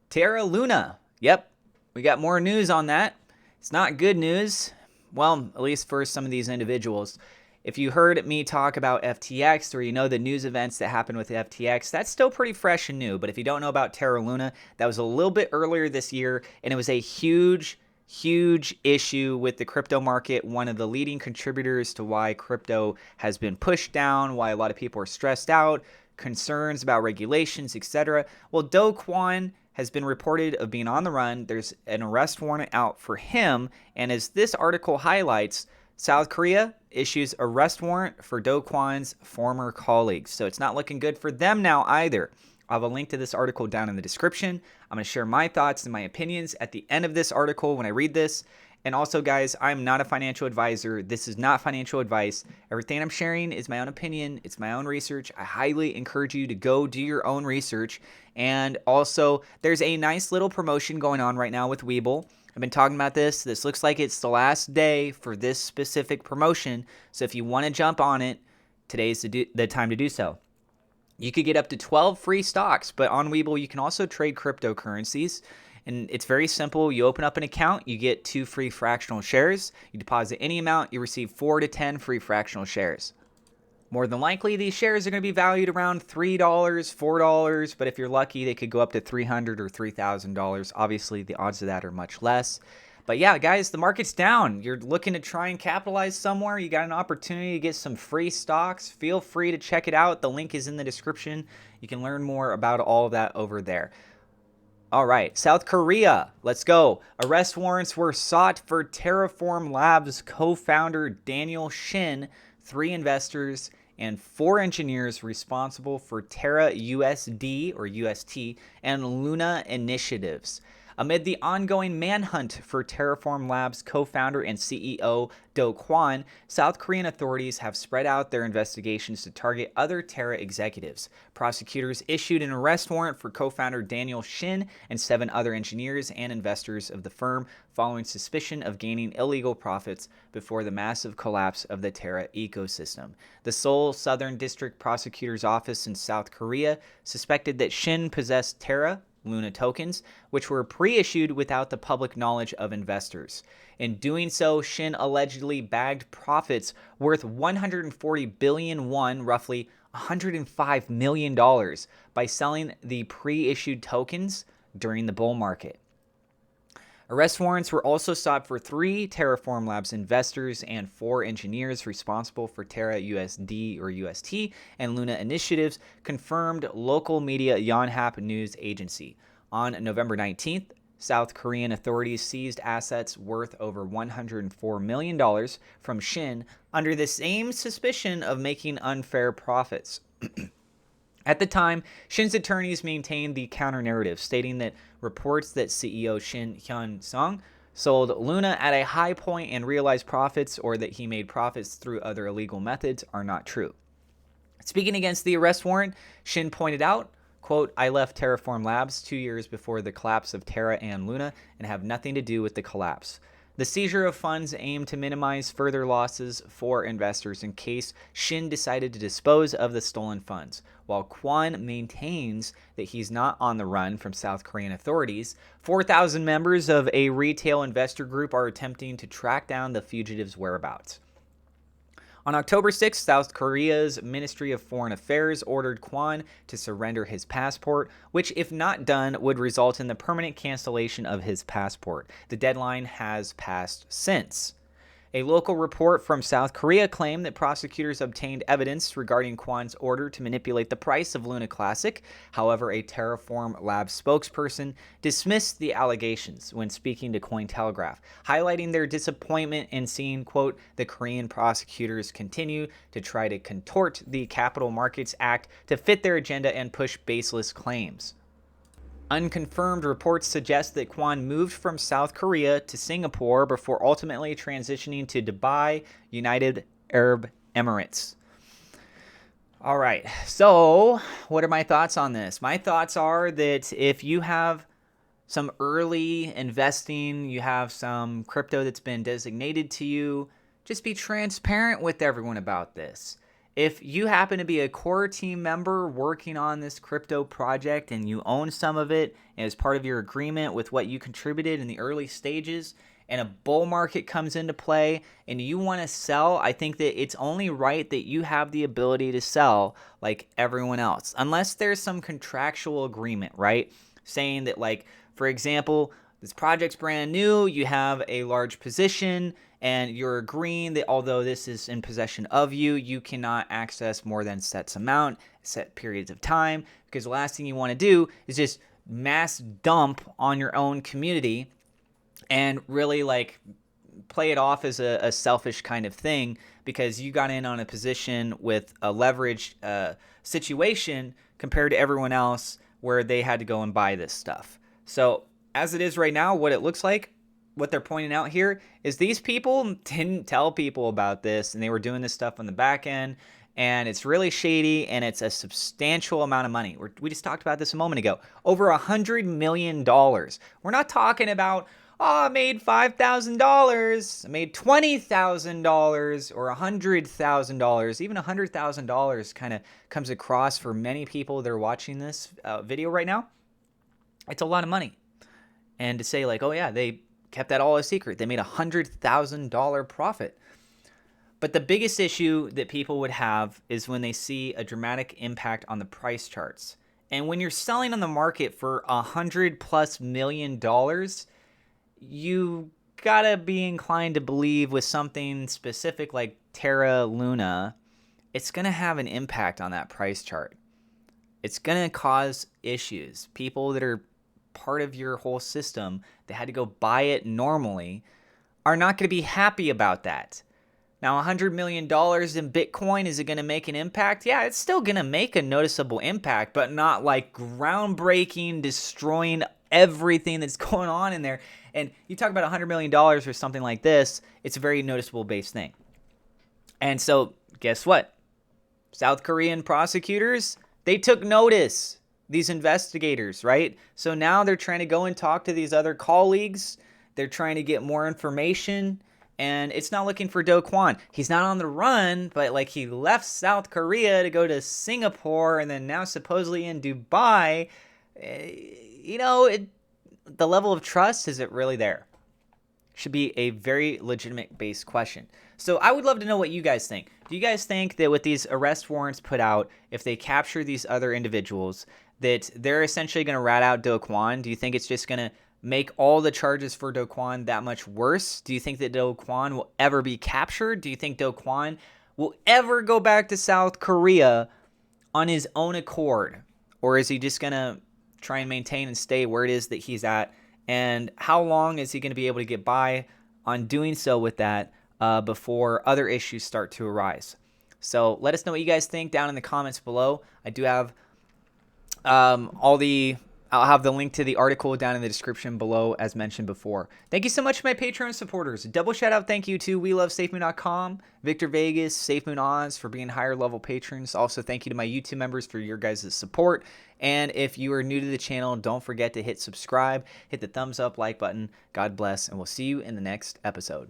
Terra Luna. Yep, we got more news on that. It's not good news. Well, at least for some of these individuals. If you heard me talk about FTX or you know the news events that happened with FTX, that's still pretty fresh and new. But if you don't know about Terra Luna, that was a little bit earlier this year, and it was a huge issue with the crypto market. One of the leading contributors to why crypto has been pushed down, why a lot of people are stressed out, concerns about regulations, etc. Well, Do Kwon has been reported of being on the run. There's an arrest warrant out for him, and as this article highlights, South Korea issues arrest warrant for Do Kwon's former colleagues. So it's not looking good for them now either. I'll have a link to this article down in the description. I'm going to share my thoughts and my opinions at the end of this article when I read this. And also, guys, I'm not a financial advisor. This is not financial advice. Everything I'm sharing is my own opinion. It's my own research. I highly encourage you to go do your own research. And also, there's a nice little promotion going on right now with Webull. I've been talking about this. This looks like it's the last day for this specific promotion. So if you want to jump on it, today's the time to do so. You could get up to 12 free stocks, but on Webull, you can also trade cryptocurrencies. And it's very simple. You open up an account, you get 2 free fractional shares. You deposit any amount, you receive 4 to 10 free fractional shares. More than likely, these shares are going to be valued around $3, $4, but if you're lucky, they could go up to $300 or $3,000. Obviously, the odds of that are much less. But yeah, guys, the market's down. You're looking to try and capitalize somewhere. You got an opportunity to get some free stocks. Feel free to check it out. The link is in the description. You can learn more about all of that over there. All right, South Korea, let's go. Arrest warrants were sought for Terraform Labs co-founder Daniel Shin, 3 investors, and 4 engineers responsible for Terra USD or UST and Luna initiatives. Amid the ongoing manhunt for Terraform Labs co-founder and CEO Do Kwon, South Korean authorities have spread out their investigations to target other Terra executives. Prosecutors issued an arrest warrant for co-founder Daniel Shin and 7 other engineers and investors of the firm following suspicion of gaining illegal profits before the massive collapse of the Terra ecosystem. The Seoul Southern District Prosecutor's Office in South Korea suspected that Shin possessed Terra Luna tokens, which were pre-issued without the public knowledge of investors. In doing so, Shin allegedly bagged profits worth 140 billion won, roughly $105 million, by selling the pre-issued tokens during the bull market. Arrest warrants were also sought for 3 Terraform Labs investors and 4 engineers responsible for Terra USD or UST and Luna initiatives, confirmed local media Yonhap News Agency. On November 19th, South Korean authorities seized assets worth over $104 million from Shin under the same suspicion of making unfair profits. At the time, Shin's attorneys maintained the counter-narrative, stating that reports that CEO Shin Hyun-sung sold Luna at a high point and realized profits, or that he made profits through other illegal methods, are not true. Speaking against the arrest warrant, Shin pointed out, quote, "I left Terraform Labs 2 years before the collapse of Terra and Luna and have nothing to do with the collapse. The seizure of funds aimed to minimize further losses for investors in case Shin decided to dispose of the stolen funds. While Kwon maintains that he's not on the run from South Korean authorities, 4,000 members of a retail investor group are attempting to track down the fugitive's whereabouts." On October 6, South Korea's Ministry of Foreign Affairs ordered Kwon to surrender his passport, which, if not done, would result in the permanent cancellation of his passport. The deadline has passed since. A local report from South Korea claimed that prosecutors obtained evidence regarding Kwon's order to manipulate the price of Luna Classic. However, a Terraform Labs spokesperson dismissed the allegations when speaking to Cointelegraph, highlighting their disappointment in seeing, quote, "the Korean prosecutors continue to try to contort the Capital Markets Act to fit their agenda and push baseless claims." Unconfirmed reports suggest that Kwon moved from South Korea to Singapore before ultimately transitioning to Dubai, United Arab Emirates. All right, so what are my thoughts on this? My thoughts are that if you have some early investing, you have some crypto that's been designated to you, just be transparent with everyone about this. If you happen to be a core team member working on this crypto project and you own some of it and as part of your agreement with what you contributed in the early stages, and a bull market comes into play and you want to sell, I think that it's only right that you have the ability to sell like everyone else, unless there's some contractual agreement, right? Saying that, like, for example, this project's brand new, you have a large position, and you're agreeing that although this is in possession of you, you cannot access more than set amount, set periods of time, because the last thing you want to do is just mass dump on your own community and really like play it off as a selfish kind of thing because you got in on a position with a leveraged situation compared to everyone else where they had to go and buy this stuff. So as it is right now, what it looks like, what they're pointing out here is these people didn't tell people about this, and they were doing this stuff on the back end, and it's really shady, and it's a substantial amount of money. We just talked about this a moment ago. Over $100 million. We're not talking about, oh, I made $5,000, I made $20,000 or $100,000. Even $100,000 kind of comes across for many people that are watching this video right now. It's a lot of money. And to say like, oh yeah, they kept that all a secret. They made $100,000 profit. But the biggest issue that people would have is when they see a dramatic impact on the price charts. And when you're selling on the market for $100+ million, you gotta be inclined to believe with something specific like Terra Luna, it's gonna have an impact on that price chart. It's gonna cause issues. People that are part of your whole system that had to go buy it normally are not going to be happy about that. Now, $100 million in Bitcoin, is it going to make an impact? Yeah, it's still going to make a noticeable impact, but not like groundbreaking, destroying everything that's going on in there. And you talk about $100 million or something like this, it's a very noticeable base thing. And so guess what? South Korean prosecutors, they took notice. These investigators, right? So now they're trying to go and talk to these other colleagues. They're trying to get more information, and it's not looking for Do Kwon. He's not on the run, but like he left South Korea to go to Singapore and then now supposedly in Dubai. The level of trust, is it really there? Should be a very legitimate base question. So I would love to know what you guys think. Do you guys think that with these arrest warrants put out, if they capture these other individuals, that they're essentially going to rat out Do Kwon? Do you think it's just going to make all the charges for Do Kwon that much worse? Do you think that Do Kwon will ever be captured? Do you think Do Kwon will ever go back to South Korea on his own accord? Or is he just going to try and maintain and stay where it is that he's at? And how long is he going to be able to get by on doing so with that before other issues start to arise? So let us know what you guys think down in the comments below. I do have I'll have the link to the article down in the description below, as mentioned before. Thank you so much to my Patreon supporters. A double shout out thank you to WeLoveSafeMoon.com, Victor Vegas, SafeMoon Oz for being higher level patrons. Also, thank you to my YouTube members for your guys' support. And if you are new to the channel, don't forget to hit subscribe, hit the thumbs up, like button. God bless, and we'll see you in the next episode.